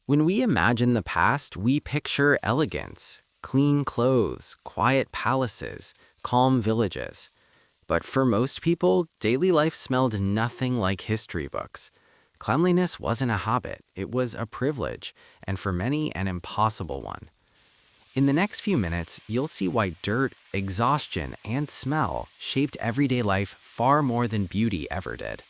When we imagine the past, we picture elegance, clean clothes, quiet palaces, calm villages. But for most people, daily life smelled nothing like history books. Cleanliness wasn't a habit, it was a privilege, and for many, an impossible one. In the next few minutes, you'll see why dirt, exhaustion, and smell shaped everyday life far more than beauty ever did.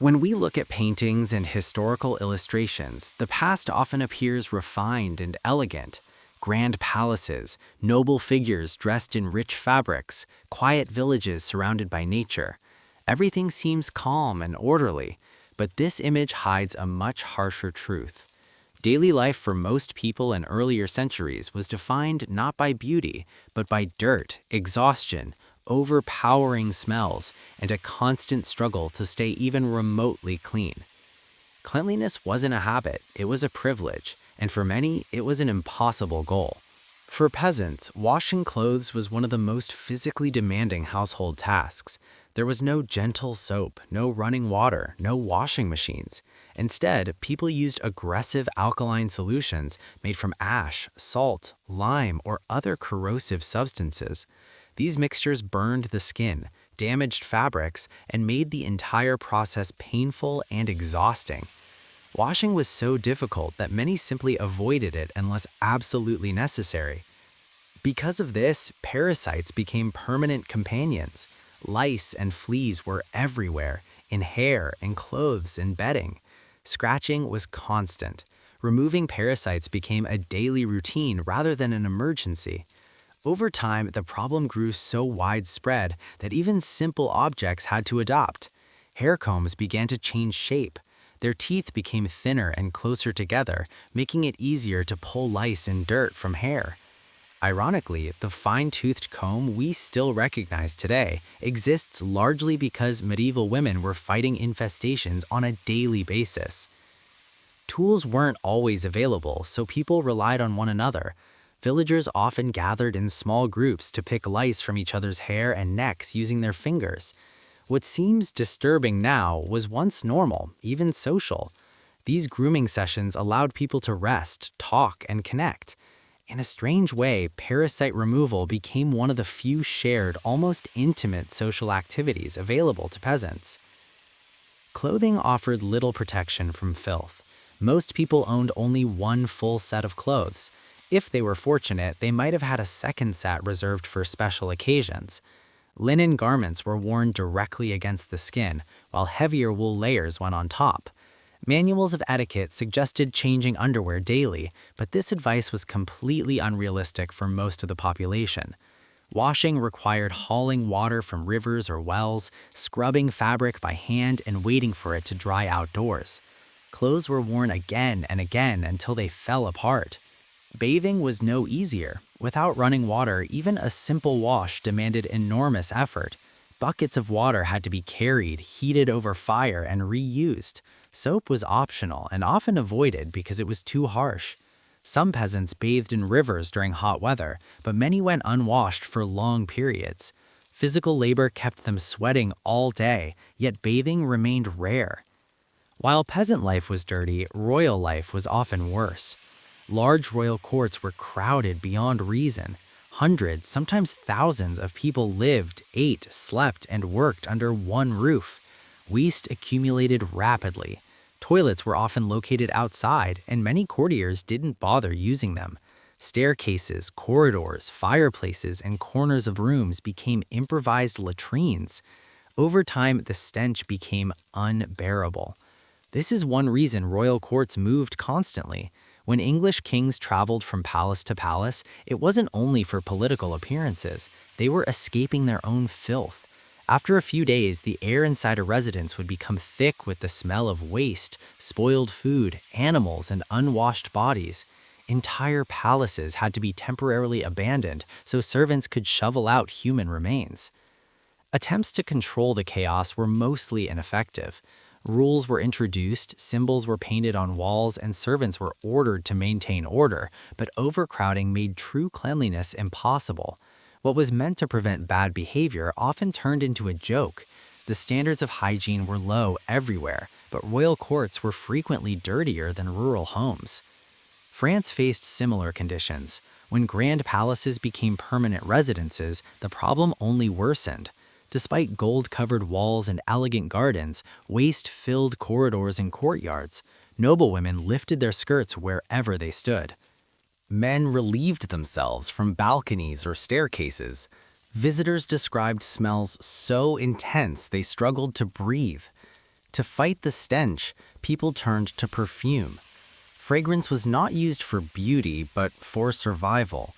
When we look at paintings and historical illustrations, the past often appears refined and elegant. Grand palaces, noble figures dressed in rich fabrics, quiet villages surrounded by nature. Everything seems calm and orderly, but this image hides a much harsher truth. Daily life for most people in earlier centuries was defined not by beauty, but by dirt, exhaustion, overpowering smells, and a constant struggle to stay even remotely clean. Cleanliness wasn't a habit, it was a privilege, and for many, it was an impossible goal. For peasants, washing clothes was one of the most physically demanding household tasks. There was no gentle soap, no running water, no washing machines. Instead, people used aggressive alkaline solutions made from ash, salt, lime, or other corrosive substances. These mixtures burned the skin, damaged fabrics, and made the entire process painful and exhausting. Washing was so difficult that many simply avoided it unless absolutely necessary. Because of this, parasites became permanent companions. Lice and fleas were everywhere, in hair, in clothes, and bedding. Scratching was constant. Removing parasites became a daily routine rather than an emergency. Over time, the problem grew so widespread that even simple objects had to adapt. Hair combs began to change shape. Their teeth became thinner and closer together, making it easier to pull lice and dirt from hair. Ironically, the fine-toothed comb we still recognize today exists largely because medieval women were fighting infestations on a daily basis. Tools weren't always available, so people relied on one another. Villagers often gathered in small groups to pick lice from each other's hair and necks using their fingers. What seems disturbing now was once normal, even social. These grooming sessions allowed people to rest, talk, and connect. In a strange way, parasite removal became one of the few shared, almost intimate social activities available to peasants. Clothing offered little protection from filth. Most people owned only one full set of clothes. If they were fortunate, they might have had a second set reserved for special occasions. Linen garments were worn directly against the skin, while heavier wool layers went on top. Manuals of etiquette suggested changing underwear daily, but this advice was completely unrealistic for most of the population. Washing required hauling water from rivers or wells, scrubbing fabric by hand, and waiting for it to dry outdoors. Clothes were worn again and again until they fell apart. Bathing was no easier. Without running water, even a simple wash demanded enormous effort. Buckets of water had to be carried, heated over fire, and reused. Soap was optional and often avoided because it was too harsh. Some peasants bathed in rivers during hot weather, but many went unwashed for long periods. Physical labor kept them sweating all day, yet bathing remained rare. While peasant life was dirty, royal life was often worse. Large royal courts were crowded beyond reason. Hundreds, sometimes thousands of people lived, ate, slept, and worked under one roof. Waste accumulated rapidly. Toilets were often located outside, and many courtiers didn't bother using them. Staircases, corridors, fireplaces, and corners of rooms became improvised latrines. Over time, the stench became unbearable. This is one reason royal courts moved constantly. When English kings traveled from palace to palace, it wasn't only for political appearances. They were escaping their own filth. After a few days, the air inside a residence would become thick with the smell of waste, spoiled food, animals, and unwashed bodies. Entire palaces had to be temporarily abandoned so servants could shovel out human remains. Attempts to control the chaos were mostly ineffective. Rules were introduced, symbols were painted on walls, and servants were ordered to maintain order, but overcrowding made true cleanliness impossible. What was meant to prevent bad behavior often turned into a joke. The standards of hygiene were low everywhere. but royal courts were frequently dirtier than rural homes. France faced similar conditions. When grand palaces became permanent residences, the problem only worsened. Despite gold-covered walls and elegant gardens, waste filled corridors and courtyards. Noblewomen lifted their skirts wherever they stood. Men relieved themselves from balconies or staircases. Visitors described smells so intense they struggled to breathe. To fight the stench, people turned to perfume. Fragrance was not used for beauty, but for survival.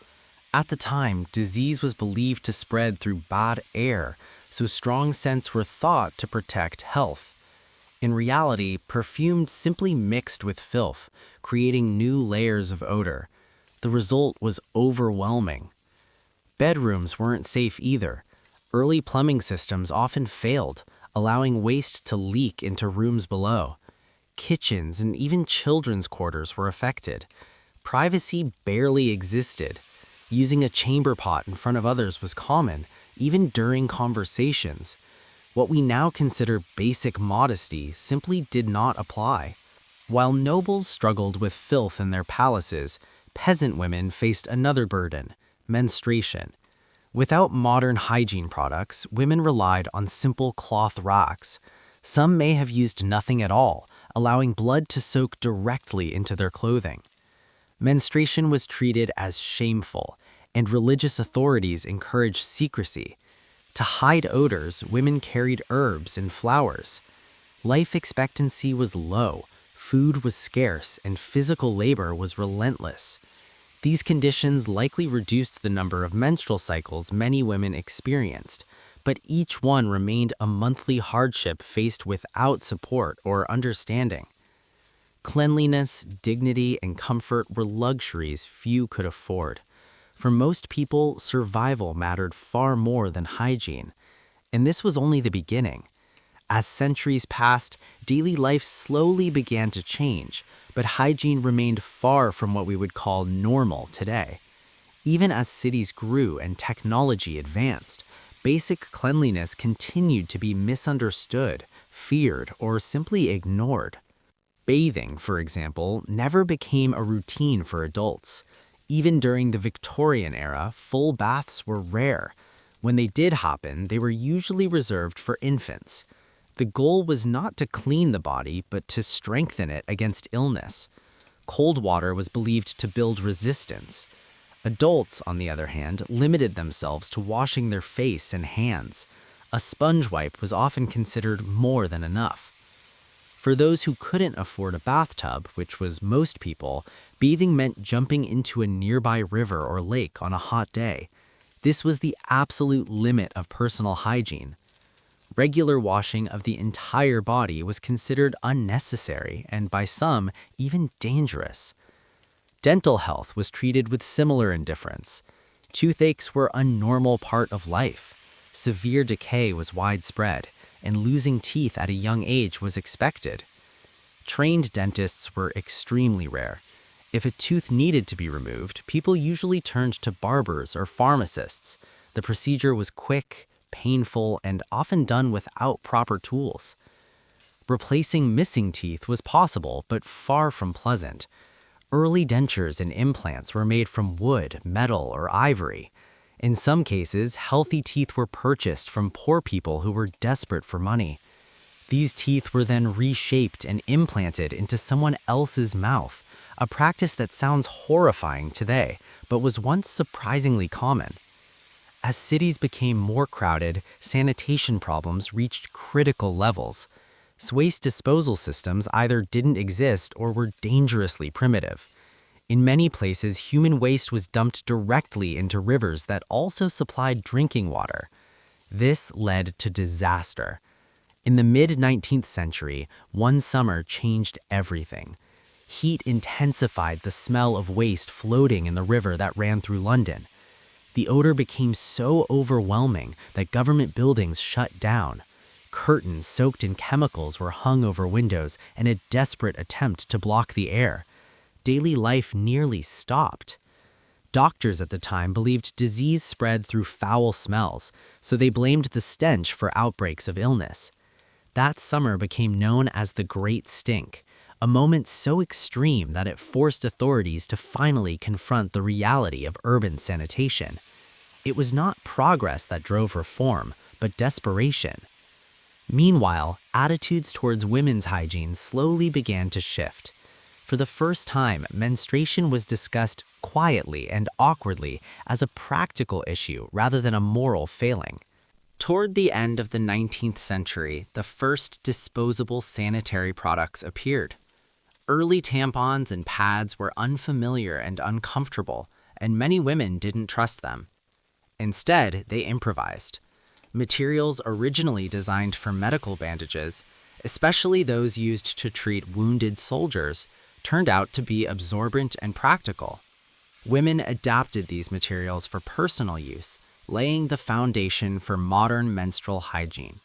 At the time, disease was believed to spread through bad air, so strong scents were thought to protect health. In reality, perfume simply mixed with filth, creating new layers of odor. The result was overwhelming. Bedrooms weren't safe either. Early plumbing systems often failed, allowing waste to leak into rooms below. Kitchens and even children's quarters were affected. Privacy barely existed. Using a chamber pot in front of others was common, even during conversations. What we now consider basic modesty simply did not apply. While nobles struggled with filth in their palaces, peasant women faced another burden: menstruation. Without modern hygiene products, women relied on simple cloth racks. Some may have used nothing at all, allowing blood to soak directly into their clothing. Menstruation was treated as shameful, and religious authorities encouraged secrecy. To hide odors, women carried herbs and flowers. Life expectancy was low, food was scarce, and physical labor was relentless. These conditions likely reduced the number of menstrual cycles many women experienced, but each one remained a monthly hardship faced without support or understanding. Cleanliness, dignity, and comfort were luxuries few could afford. For most people, survival mattered far more than hygiene. And this was only the beginning. As centuries passed, daily life slowly began to change, but hygiene remained far from what we would call normal today. Even as cities grew and technology advanced, basic cleanliness continued to be misunderstood, feared, or simply ignored. Bathing, for example, never became a routine for adults. Even during the Victorian era, full baths were rare. When they did happen, they were usually reserved for infants. The goal was not to clean the body, but to strengthen it against illness. Cold water was believed to build resistance. Adults, on the other hand, limited themselves to washing their face and hands. A sponge wipe was often considered more than enough. For those who couldn't afford a bathtub, which was most people, bathing meant jumping into a nearby river or lake on a hot day. This was the absolute limit of personal hygiene. Regular washing of the entire body was considered unnecessary and by some, even dangerous. Dental health was treated with similar indifference. Toothaches were a normal part of life. Severe decay was widespread, and losing teeth at a young age was expected. Trained dentists were extremely rare. If a tooth needed to be removed, people usually turned to barbers or pharmacists. The procedure was quick, painful, and often done without proper tools. Replacing missing teeth was possible, but far from pleasant. Early dentures and implants were made from wood, metal, or ivory. In some cases, healthy teeth were purchased from poor people who were desperate for money. These teeth were then reshaped and implanted into someone else's mouth, a practice that sounds horrifying today, but was once surprisingly common. As cities became more crowded, sanitation problems reached critical levels. Waste disposal systems either didn't exist or were dangerously primitive. In many places, human waste was dumped directly into rivers that also supplied drinking water. This led to disaster. In the mid-19th century, one summer changed everything. Heat intensified the smell of waste floating in the river that ran through London. The odor became so overwhelming that government buildings shut down. Curtains soaked in chemicals were hung over windows in a desperate attempt to block the air. Daily life nearly stopped. Doctors at the time believed disease spread through foul smells, so they blamed the stench for outbreaks of illness. That summer became known as the Great Stink, a moment so extreme that it forced authorities to finally confront the reality of urban sanitation. It was not progress that drove reform, but desperation. Meanwhile, attitudes towards women's hygiene slowly began to shift. For the first time, menstruation was discussed quietly and awkwardly as a practical issue rather than a moral failing. Toward the end of the 19th century, the first disposable sanitary products appeared. Early tampons and pads were unfamiliar and uncomfortable, and many women didn't trust them. Instead, they improvised. Materials originally designed for medical bandages, especially those used to treat wounded soldiers, turned out to be absorbent and practical. Women adapted these materials for personal use, laying the foundation for modern menstrual hygiene.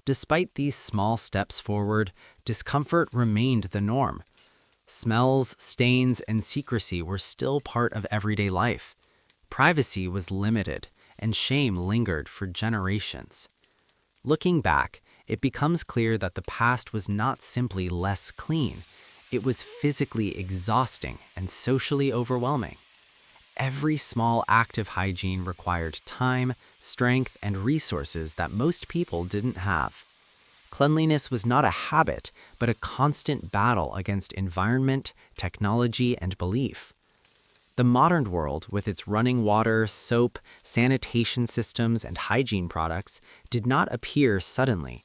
Despite these small steps forward, discomfort remained the norm. Smells, stains, and secrecy were still part of everyday life. Privacy was limited, and shame lingered for generations. Looking back, it becomes clear that the past was not simply less clean. It was physically exhausting and socially overwhelming. Every small act of hygiene required time, strength, and resources that most people didn't have. Cleanliness was not a habit, but a constant battle against environment, technology, and belief. The modern world, with its running water, soap, sanitation systems, and hygiene products, did not appear suddenly.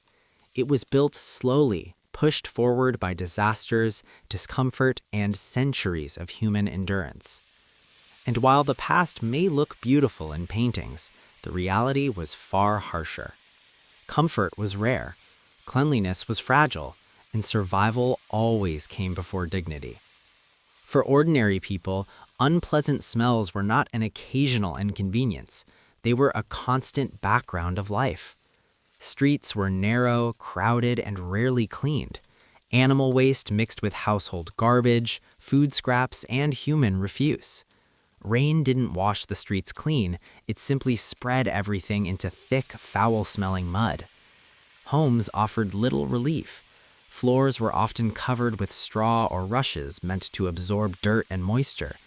It was built slowly, pushed forward by disasters, discomfort, and centuries of human endurance. And while the past may look beautiful in paintings, the reality was far harsher. Comfort was rare, cleanliness was fragile, and survival always came before dignity. For ordinary people, unpleasant smells were not an occasional inconvenience. They were a constant background of life. Streets were narrow, crowded, and rarely cleaned. Animal waste mixed with household garbage, food scraps, and human refuse. Rain didn't wash the streets clean, it simply spread everything into thick, foul-smelling mud. Homes offered little relief. Floors were often covered with straw or rushes meant to absorb dirt and moisture.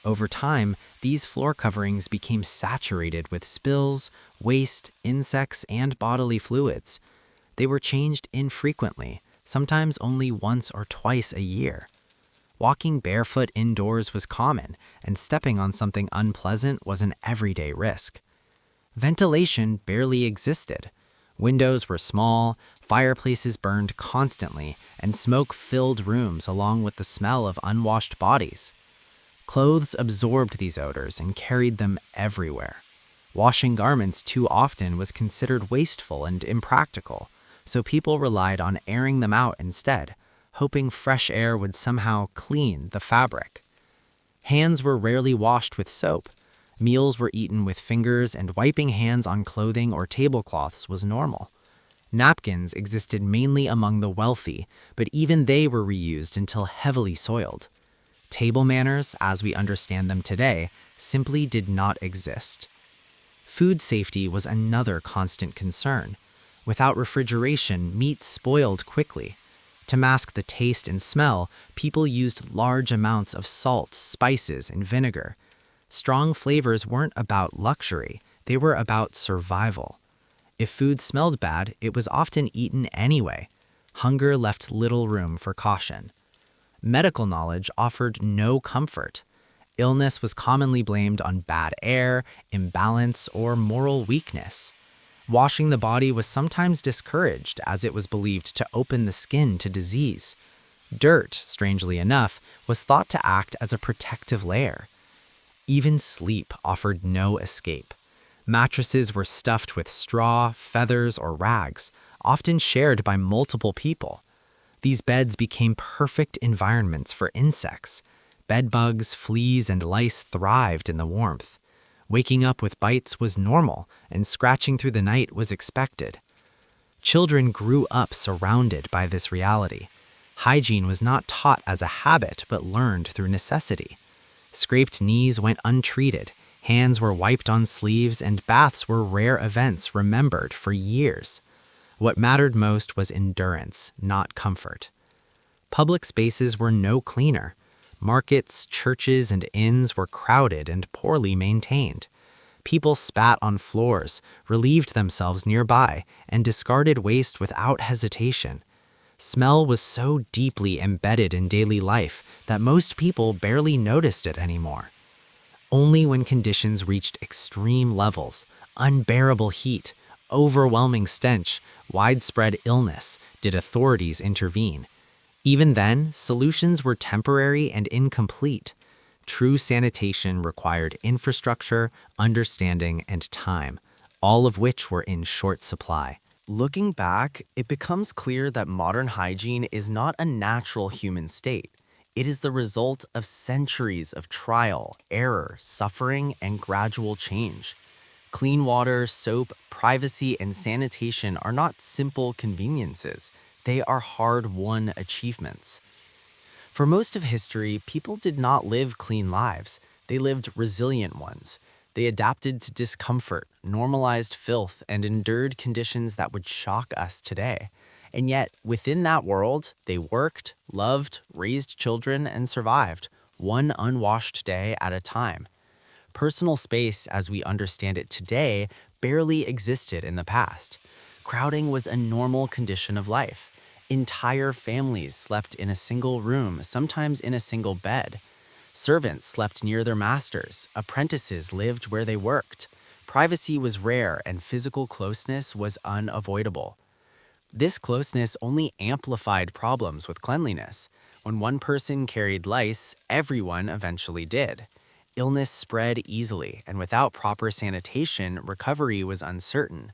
Over time, these floor coverings became saturated with spills, waste, insects, and bodily fluids. They were changed infrequently, sometimes only once or twice a year. Walking barefoot indoors was common, and stepping on something unpleasant was an everyday risk. Ventilation barely existed. Windows were small, fireplaces burned constantly, and smoke filled rooms along with the smell of unwashed bodies. Clothes absorbed these odors and carried them everywhere. Washing garments too often was considered wasteful and impractical, so people relied on airing them out instead, hoping fresh air would somehow clean the fabric. Hands were rarely washed with soap. Meals were eaten with fingers, and wiping hands on clothing or tablecloths was normal. Napkins existed mainly among the wealthy, but even they were reused until heavily soiled. Table manners, as we understand them today, simply did not exist. Food safety was another constant concern. Without refrigeration, meat spoiled quickly. To mask the taste and smell, people used large amounts of salt, spices, and vinegar. Strong flavors weren't about luxury, they were about survival. If food smelled bad, it was often eaten anyway. Hunger left little room for caution. Medical knowledge offered no comfort. Illness was commonly blamed on bad air, imbalance, or moral weakness. Washing the body was sometimes discouraged as it was believed to open the skin to disease. Dirt, strangely enough, was thought to act as a protective layer. Even sleep offered no escape. Mattresses were stuffed with straw, feathers, or rags, often shared by multiple people. These beds became perfect environments for insects. Bedbugs, fleas, and lice thrived in the warmth. Waking up with bites was normal, and scratching through the night was expected. Children grew up surrounded by this reality. Hygiene was not taught as a habit, but learned through necessity. Scraped knees went untreated, hands were wiped on sleeves, and baths were rare events remembered for years. What mattered most was endurance, not comfort. Public spaces were no cleaner. Markets, churches, and inns were crowded and poorly maintained. People spat on floors, relieved themselves nearby, and discarded waste without hesitation. Smell was so deeply embedded in daily life that most people barely noticed it anymore. Only when conditions reached extreme levels, unbearable heat, overwhelming stench, widespread illness, did authorities intervene. Even then, solutions were temporary and incomplete. True sanitation required infrastructure, understanding, and time, all of which were in short supply. Looking back, it becomes clear that modern hygiene is not a natural human state. It is the result of centuries of trial, error, suffering, and gradual change. Clean water, soap, privacy, and sanitation are not simple conveniences. They are hard-won achievements. For most of history, people did not live clean lives. They lived resilient ones. They adapted to discomfort, normalized filth, and endured conditions that would shock us today. And yet, within that world, they worked, loved, raised children, and survived, one unwashed day at a time. Personal space, as we understand it today, barely existed in the past. Crowding was a normal condition of life. Entire families slept in a single room, sometimes in a single bed. Servants slept near their masters. Apprentices lived where they worked. Privacy was rare, and physical closeness was unavoidable. This closeness only amplified problems with cleanliness. When one person carried lice, everyone eventually did. Illness spread easily, and without proper sanitation, recovery was uncertain.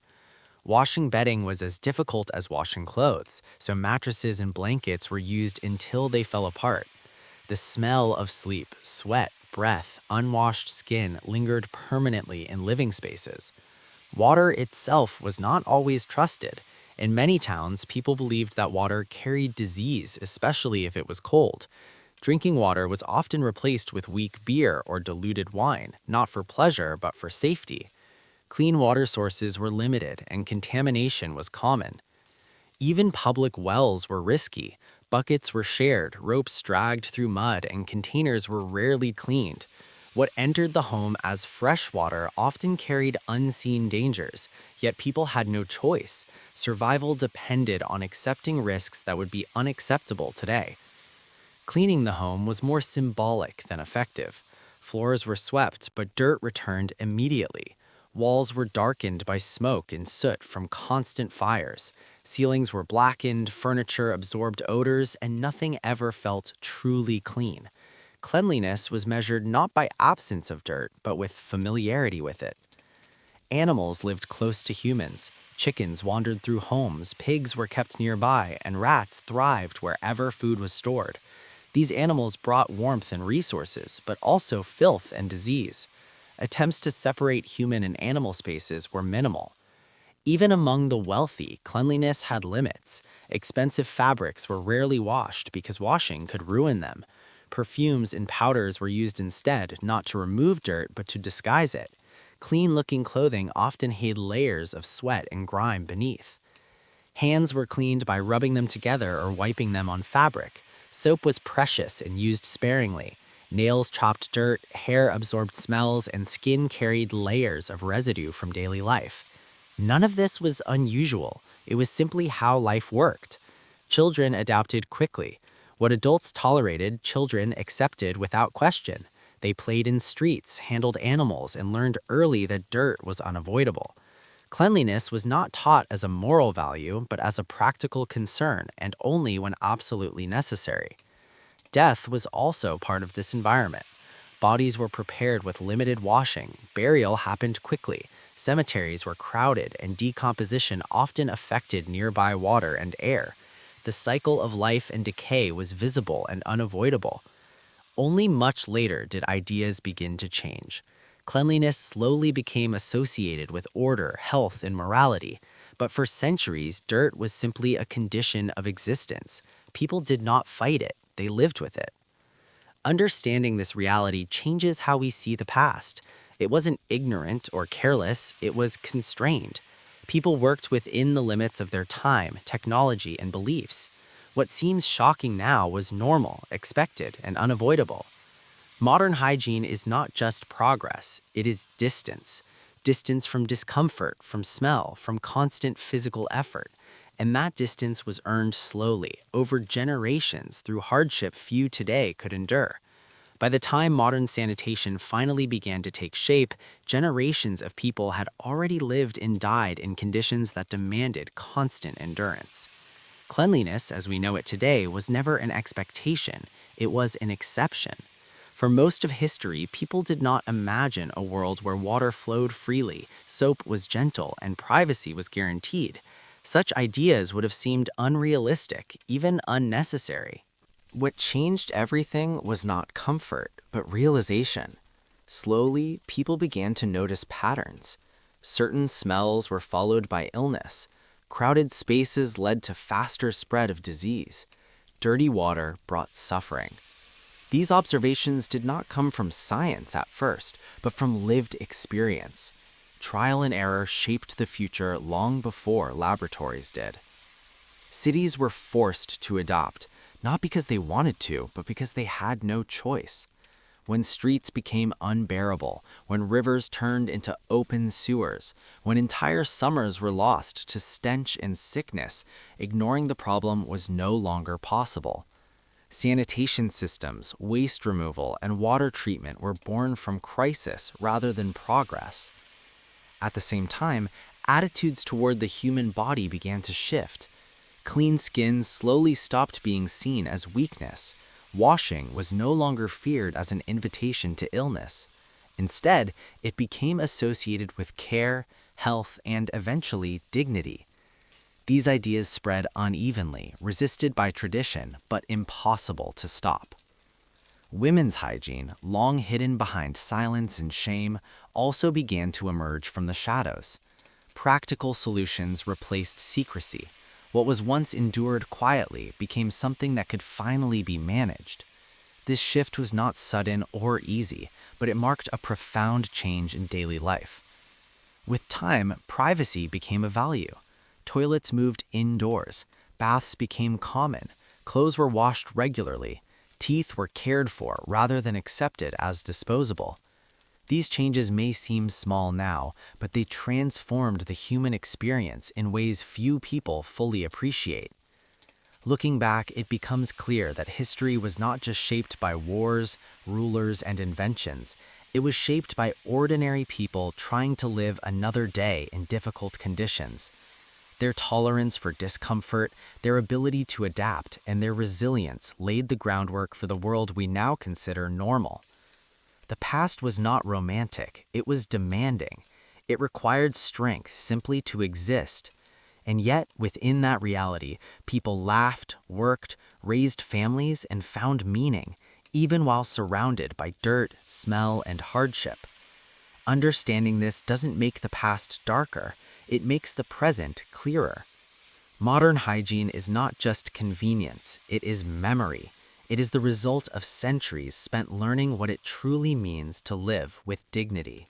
Washing bedding was as difficult as washing clothes, so mattresses and blankets were used until they fell apart. The smell of sleep, sweat, breath, unwashed skin lingered permanently in living spaces. Water itself was not always trusted. In many towns, people believed that water carried disease, especially if it was cold. Drinking water was often replaced with weak beer or diluted wine, not for pleasure but for safety. Clean water sources were limited and contamination was common. Even public wells were risky. Buckets were shared, ropes dragged through mud, and containers were rarely cleaned. What entered the home as fresh water often carried unseen dangers, yet people had no choice. Survival depended on accepting risks that would be unacceptable today. Cleaning the home was more symbolic than effective. Floors were swept, but dirt returned immediately. Walls were darkened by smoke and soot from constant fires. Ceilings were blackened, furniture absorbed odors, and nothing ever felt truly clean. Cleanliness was measured not by absence of dirt, but with familiarity with it. Animals lived close to humans. Chickens wandered through homes, pigs were kept nearby, and rats thrived wherever food was stored. These animals brought warmth and resources, but also filth and disease. Attempts to separate human and animal spaces were minimal. Even among the wealthy, cleanliness had limits. Expensive fabrics were rarely washed because washing could ruin them. Perfumes and powders were used instead, not to remove dirt, but to disguise it. Clean-looking clothing often hid layers of sweat and grime beneath. Hands were cleaned by rubbing them together or wiping them on fabric. Soap was precious and used sparingly. Nails chopped dirt, hair absorbed smells, and skin carried layers of residue from daily life. None of this was unusual. It was simply how life worked. Children adapted quickly. What adults tolerated, children accepted without question. They played in streets, handled animals, and learned early that dirt was unavoidable. Cleanliness was not taught as a moral value, but as a practical concern, and only when absolutely necessary. Death was also part of this environment. Bodies were prepared with limited washing, burial happened quickly, cemeteries were crowded, and decomposition often affected nearby water and air. The cycle of life and decay was visible and unavoidable. Only much later did ideas begin to change. Cleanliness slowly became associated with order, health, and morality, but for centuries, dirt was simply a condition of existence. People did not fight it, they lived with it. Understanding this reality changes how we see the past. It wasn't ignorant or careless, it was constrained. People worked within the limits of their time, technology, and beliefs. What seems shocking now was normal, expected, and unavoidable. Modern hygiene is not just progress, it is distance. Distance from discomfort, from smell, from constant physical effort. And that distance was earned slowly, over generations, through hardship few today could endure. By the time modern sanitation finally began to take shape, generations of people had already lived and died in conditions that demanded constant endurance. Cleanliness, as we know it today, was never an expectation, it was an exception. For most of history, people did not imagine a world where water flowed freely, soap was gentle, and privacy was guaranteed. Such ideas would have seemed unrealistic, even unnecessary. What changed everything was not comfort, but realization. Slowly, people began to notice patterns. Certain smells were followed by illness. Crowded spaces led to faster spread of disease. Dirty water brought suffering. These observations did not come from science at first, but from lived experience. Trial and error shaped the future long before laboratories did. Cities were forced to adopt, not because they wanted to, but because they had no choice. When streets became unbearable, when rivers turned into open sewers, when entire summers were lost to stench and sickness, ignoring the problem was no longer possible. Sanitation systems, waste removal, and water treatment were born from crisis rather than progress. At the same time, attitudes toward the human body began to shift. Clean skin slowly stopped being seen as weakness. Washing was no longer feared as an invitation to illness. Instead, it became associated with care, health, and eventually dignity. These ideas spread unevenly, resisted by tradition, but impossible to stop. Women's hygiene, long hidden behind silence and shame, also began to emerge from the shadows. Practical solutions replaced secrecy. What was once endured quietly became something that could finally be managed. This shift was not sudden or easy, but it marked a profound change in daily life. With time, privacy became a value. Toilets moved indoors, baths became common, clothes were washed regularly, teeth were cared for rather than accepted as disposable. These changes may seem small now, but they transformed the human experience in ways few people fully appreciate. Looking back, it becomes clear that history was not just shaped by wars, rulers, and inventions. It was shaped by ordinary people trying to live another day in difficult conditions. Their tolerance for discomfort, their ability to adapt, and their resilience laid the groundwork for the world we now consider normal. The past was not romantic, it was demanding. It required strength simply to exist. And yet, within that reality, people laughed, worked, raised families, and found meaning, even while surrounded by dirt, smell, and hardship. Understanding this doesn't make the past darker, it makes the present clearer. Modern hygiene is not just convenience, it is memory. It is the result of centuries spent learning what it truly means to live with dignity.